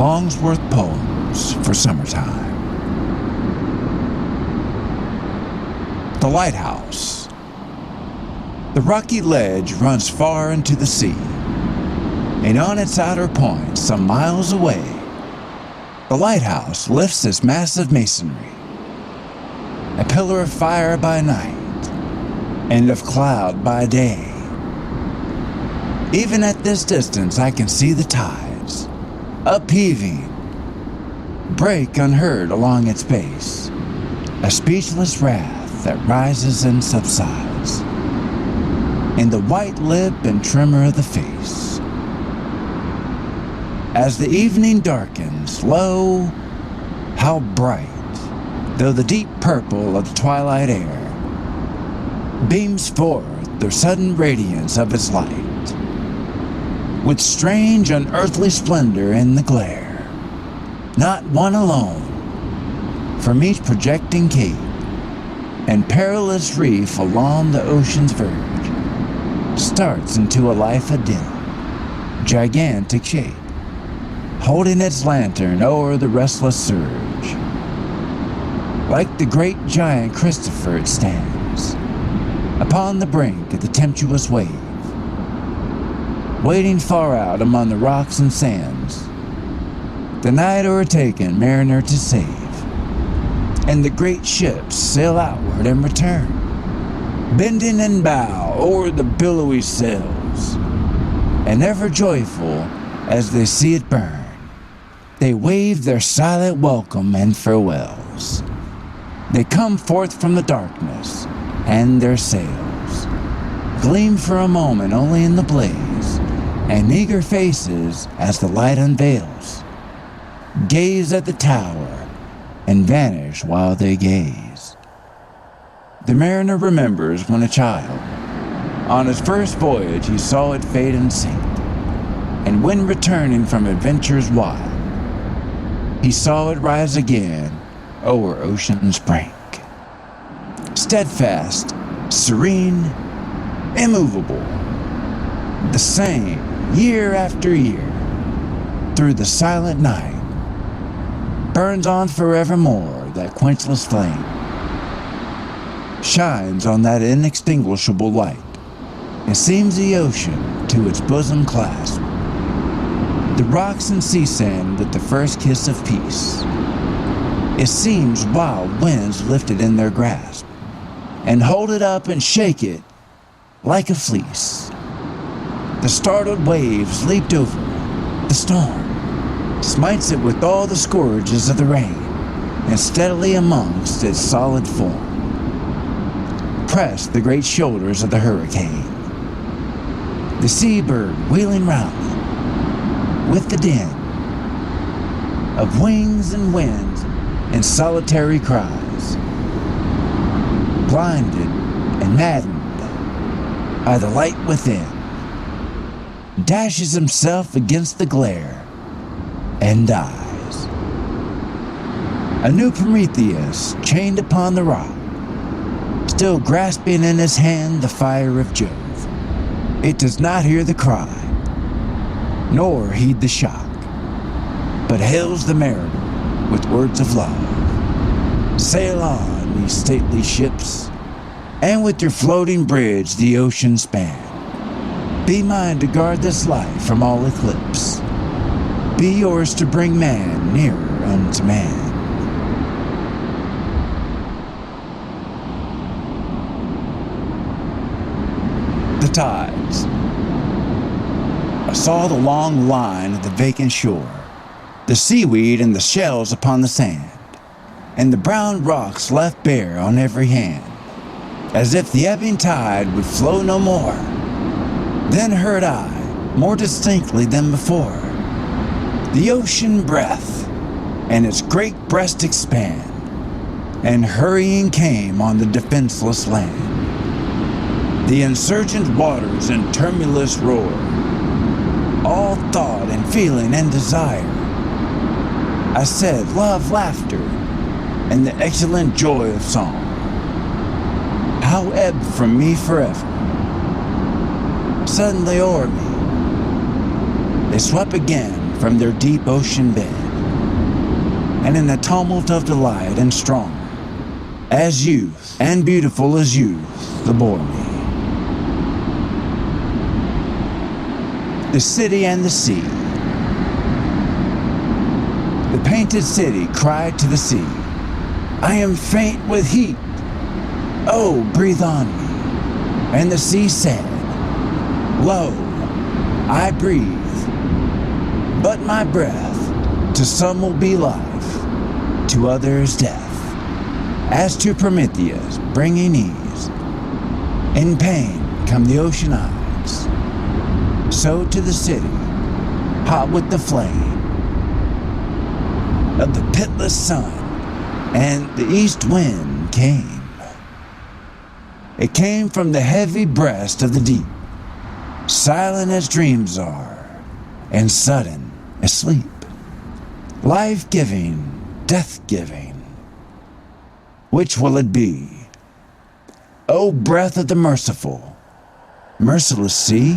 Longsworth Poems for Summertime. The Lighthouse. The rocky ledge runs far into the sea, and on its outer point, some miles away, the lighthouse lifts its massive masonry, a pillar of fire by night and of cloud by day. Even at this distance, I can see the tides, upheaving, break unheard along its base, a speechless wrath that rises and subsides in the white lip and tremor of the face. As the evening darkens, lo, how bright, though the deep purple of the twilight air beams forth the sudden radiance of its light, with strange unearthly splendor in the glare. Not one alone, from each projecting cape and perilous reef along the ocean's verge, starts into a life of dim, gigantic shape, holding its lantern o'er the restless surge. Like the great giant Christopher it stands, upon the brink of the tempestuous wave, waiting far out among the rocks and sands, the night o'ertaken mariner to save, and the great ships sail outward and return, bending in bow o'er the billowy sails, and ever joyful as they see it burn, they wave their silent welcome and farewells. They come forth from the darkness, and their sails gleam for a moment only in the blaze, and eager faces, as the light unveils, gaze at the tower and vanish while they gaze. The mariner remembers when a child, on his first voyage he saw it fade and sink, and when returning from adventures wild, he saw it rise again o'er ocean's brink. Steadfast, serene, immovable, the same year after year, through the silent night, burns on forevermore that quenchless flame, shines on that inextinguishable light, and seems the ocean to its bosom clasp, the rocks and sea sand with the first kiss of peace. It seems wild winds lifted in their grasp, and hold it up and shake it like a fleece. The startled waves leaped over it. The storm smites it with all the scourges of the rain, and steadily amongst its solid form press the great shoulders of the hurricane. The seabird wheeling round with the din of wings and winds and solitary cries, blinded and maddened by the light within, dashes himself against the glare and dies. A new Prometheus chained upon the rock, still grasping in his hand the fire of Jove. It does not hear the cry, nor heed the shock, but hails the mariner with words of love. Sail on, ye stately ships, and with your floating bridge the ocean span. Be mine to guard this life from all eclipse. Be yours to bring man nearer unto man. The tides. I saw the long line of the vacant shore, the seaweed and the shells upon the sand, and the brown rocks left bare on every hand, as if the ebbing tide would flow no more. Then heard I, more distinctly than before, the ocean breath and its great breast expand, and hurrying came on the defenseless land. The insurgent waters in tumultuous roar, all thought and feeling and desire. I said, love, laughter, and the excellent joy of song, how ebbed from me forever. Suddenly o'er me, they swept again from their deep ocean bed, and in a tumult of delight and strong, as youth and beautiful as youth, the bore me. The city and the sea. The painted city cried to the sea, I am faint with heat. Oh, breathe on me. And the sea said, Lo, I breathe. But my breath to some will be life, to others death. As to Prometheus, bringing ease, in pain come the ocean eyes. So to the city, hot with the flame of the pitiless sun, and the east wind came. It came from the heavy breast of the deep, silent as dreams are, and sudden as sleep, life-giving, death-giving. Which will it be? O breath of the merciful, merciless sea?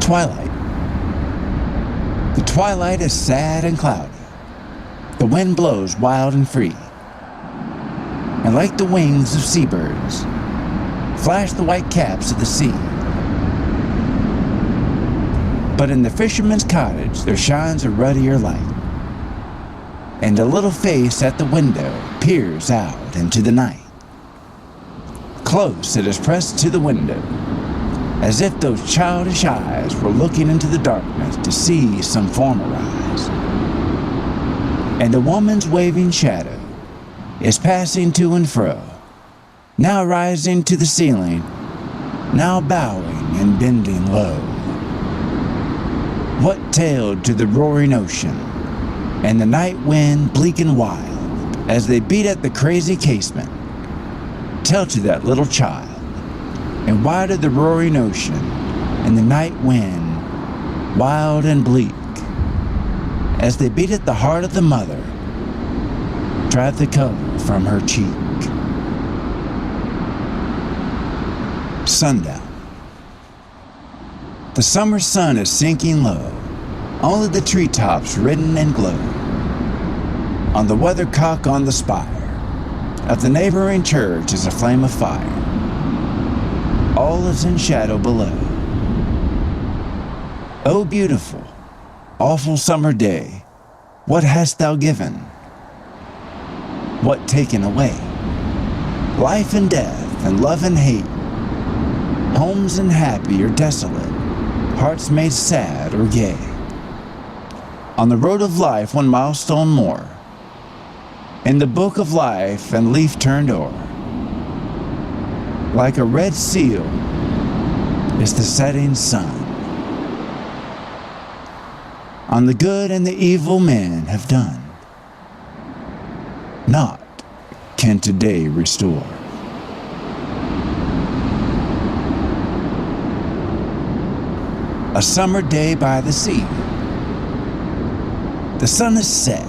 Twilight. The twilight is sad and cloudy. The wind blows wild and free. And like the wings of seabirds, flash the white caps of the sea. But in the fisherman's cottage there shines a ruddier light, and a little face at the window peers out into the night. Close it is pressed to the window, as if those childish eyes were looking into the darkness to see some form arise. And a woman's waving shadow is passing to and fro, now rising to the ceiling, now bowing and bending low. What tale to the roaring ocean, and the night wind bleak and wild, as they beat at the crazy casement, tell to that little child? And why did the roaring ocean and the night wind, wild and bleak, as they beat at the heart of the mother, drive the color from her cheek? Sundown. The summer sun is sinking low, only the treetops redden and glow. On the weathercock on the spire of the neighboring church is a flame of fire. All is in shadow below. O beautiful, awful summer day, what hast thou given? What taken away? Life and death, and love and hate, homes and happy or desolate, hearts made sad or gay. On the road of life 1 milestone more, in the book of life and leaf turned o'er, like a red seal is the setting sun. On the good and the evil men have done, naught can today restore. A summer day by the sea. The sun is set,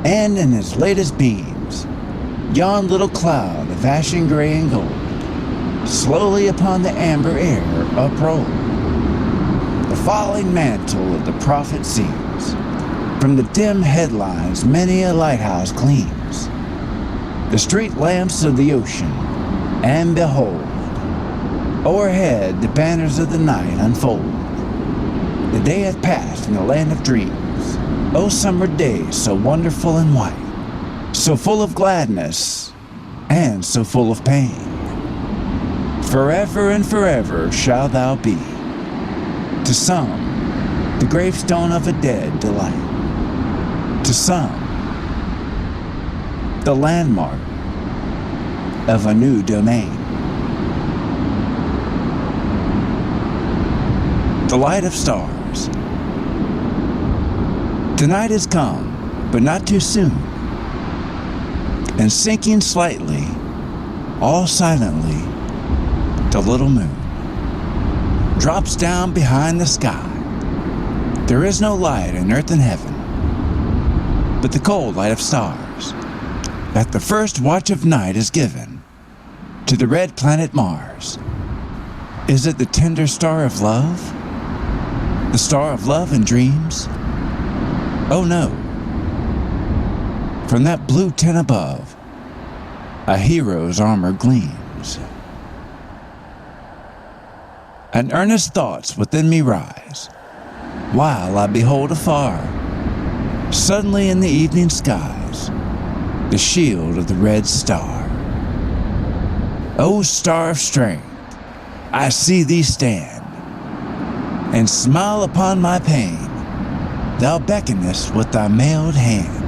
and in his latest beams, yon little cloud of ashen gray and gold slowly upon the amber air uprolled. The falling mantle of the prophet seems, from the dim headlines many a lighthouse gleams, the street lamps of the ocean, and behold, o'erhead the banners of the night unfold. The day hath passed in the land of dreams. O summer day, so wonderful and white, so full of gladness, and so full of pain. Forever and forever shalt thou be, to some, the gravestone of a dead delight, to some, the landmark of a new domain. The light of stars. The night has come, but not too soon, and sinking slightly, all silently, the little moon drops down behind the sky. There is no light in earth and heaven, but the cold light of stars, that the first watch of night is given to the red planet Mars. Is it the tender star of love? The star of love and dreams? Oh no. From that blue tent above, a hero's armor gleams. And earnest thoughts within me rise, while I behold afar, suddenly in the evening skies, the shield of the red star. O star of strength, I see thee stand, and smile upon my pain. Thou beckonest with thy mailed hand,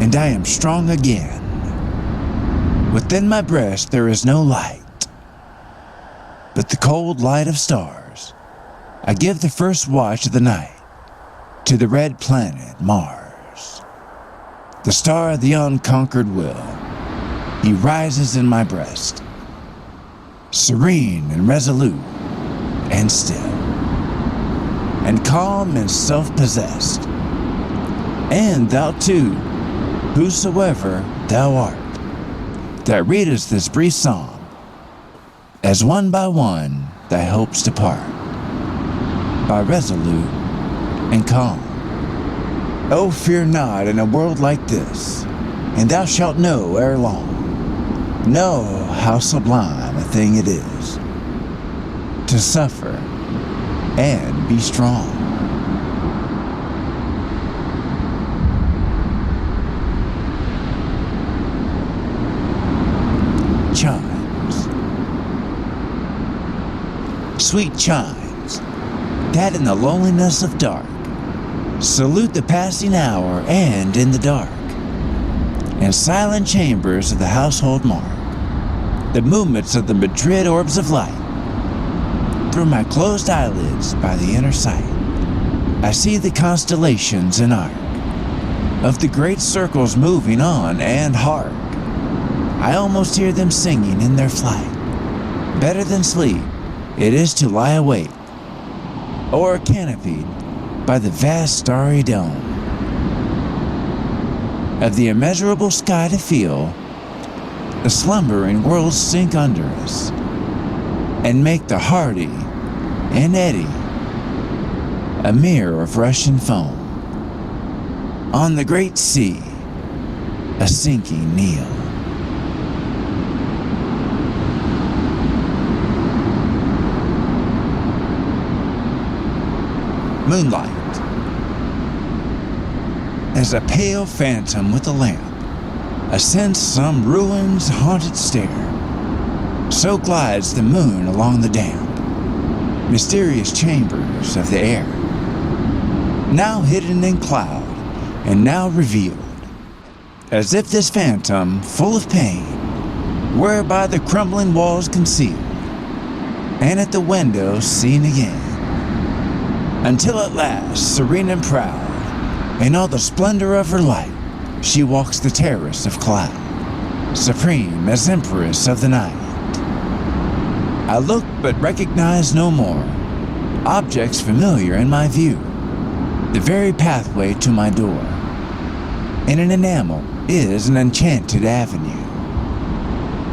and I am strong again. Within my breast there is no light, but the cold light of stars. I give the first watch of the night to the red planet Mars. The star of the unconquered will, he rises in my breast, serene and resolute and still, and calm and self-possessed. And thou too, whosoever thou art, that readest this brief song, as one by one thy hopes depart, by resolute and calm. Oh, fear not in a world like this, and thou shalt know ere long, know how sublime a thing it is to suffer and be strong. Chimes. Sweet chimes, that in the loneliness of dark salute the passing hour, and in the dark and silent chambers of the household mark the movements of the Madrid orbs of light. Through my closed eyelids by the inner sight, I see the constellations in arc of the great circles moving on, and hark, I almost hear them singing in their flight. Better than sleep it is to lie awake, or canopied by the vast starry dome of the immeasurable sky, to feel the slumbering worlds sink under us and make the hardy and eddy a mirror of rushing foam. On the great sea, a sinking kneel. Moonlight. As a pale phantom with a lamp ascends some ruin's haunted stair, so glides the moon along the damp, mysterious chambers of the air, now hidden in cloud and now revealed, as if this phantom, full of pain, were by the crumbling walls concealed, and at the windows seen again, until at last, serene and proud, in all the splendor of her light, she walks the terrace of cloud, supreme as empress of the night. I look but recognize no more objects familiar in my view, the very pathway to my door. In an enamel is an enchanted avenue.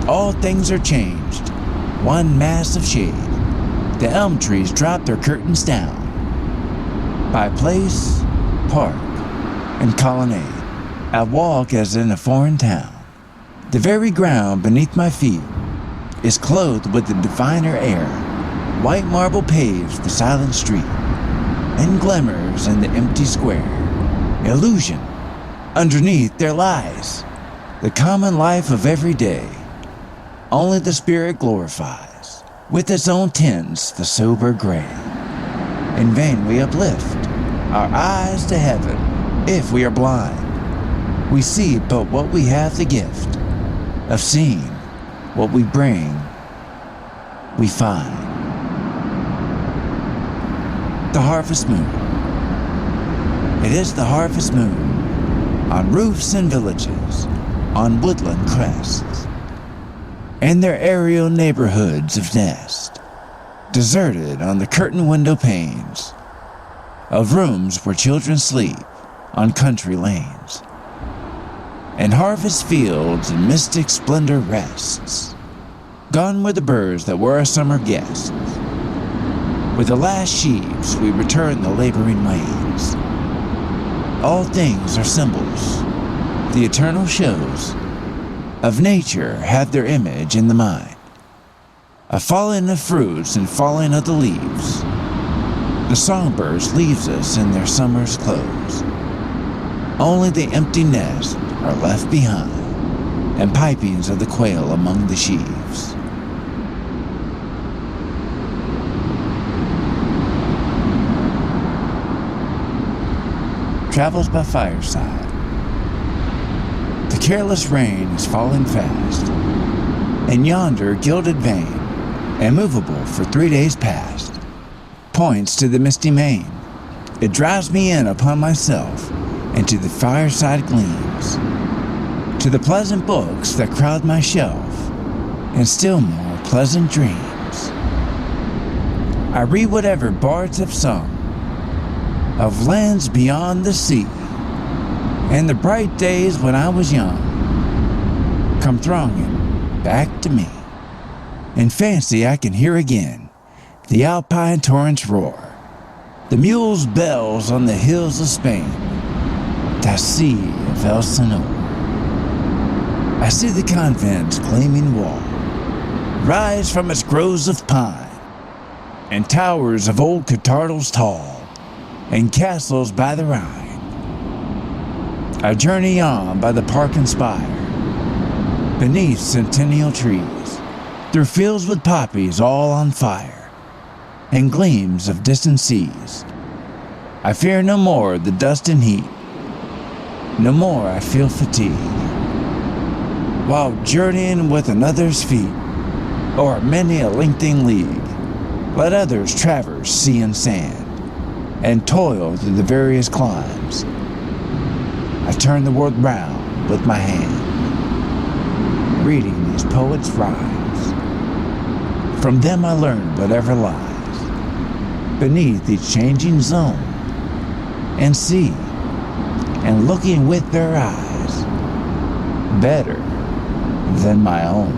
All things are changed, one mass of shade. The elm trees drop their curtains down. By place, park, and colonnade, I walk as in a foreign town. The very ground beneath my feet is clothed with the diviner air. White marble paves the silent street, and glimmers in the empty square. Illusion. Underneath there lies the common life of every day. Only the spirit glorifies, with its own tints, the sober gray. In vain we uplift our eyes to heaven. If we are blind, we see but what we have the gift of seeing. What we bring, we find. The harvest moon. It is the harvest moon, on roofs and villages, on woodland crests, and their aerial neighborhoods of nest, deserted on the curtain window panes of rooms where children sleep, on country lanes, and harvest fields in mystic splendor rests, Gone were the birds that were our summer guests. With the last sheaves, we return the laboring wains. All things are symbols. The eternal shows of nature have their image in the mind. A falling of fruits and falling of the leaves. The songbirds leaves us in their summer's clothes. Only the empty nests are left behind, and pipings of the quail among the sheaves. Travels by fireside. The careless rain is falling fast, and yonder gilded vane, immovable for 3 days past, points to the misty main. It drives me in upon myself, and to the fireside gleams, to the pleasant books that crowd my shelf, and still more pleasant dreams. I read whatever bards have sung, of lands beyond the sea, and the bright days when I was young come thronging back to me. In fancy I can hear again the alpine torrents roar, the mules' bells on the hills of Spain, the sea of Elsinore. I see the convent's gleaming wall rise from its groves of pine, and towers of old cathedrals tall, and castles by the Rhine. I journey on by the park and spire, beneath centennial trees, through fields with poppies all on fire, and gleams of distant seas. I fear no more the dust and heat, no more I feel fatigue, while journeying with another's feet, o'er many a lengthening league. Let others traverse sea and sand, and toil through the various climes. I turn the world round with my hand, reading these poets' rhymes. From them I learn whatever lies beneath each changing zone, and see, and looking with their eyes, better than my own.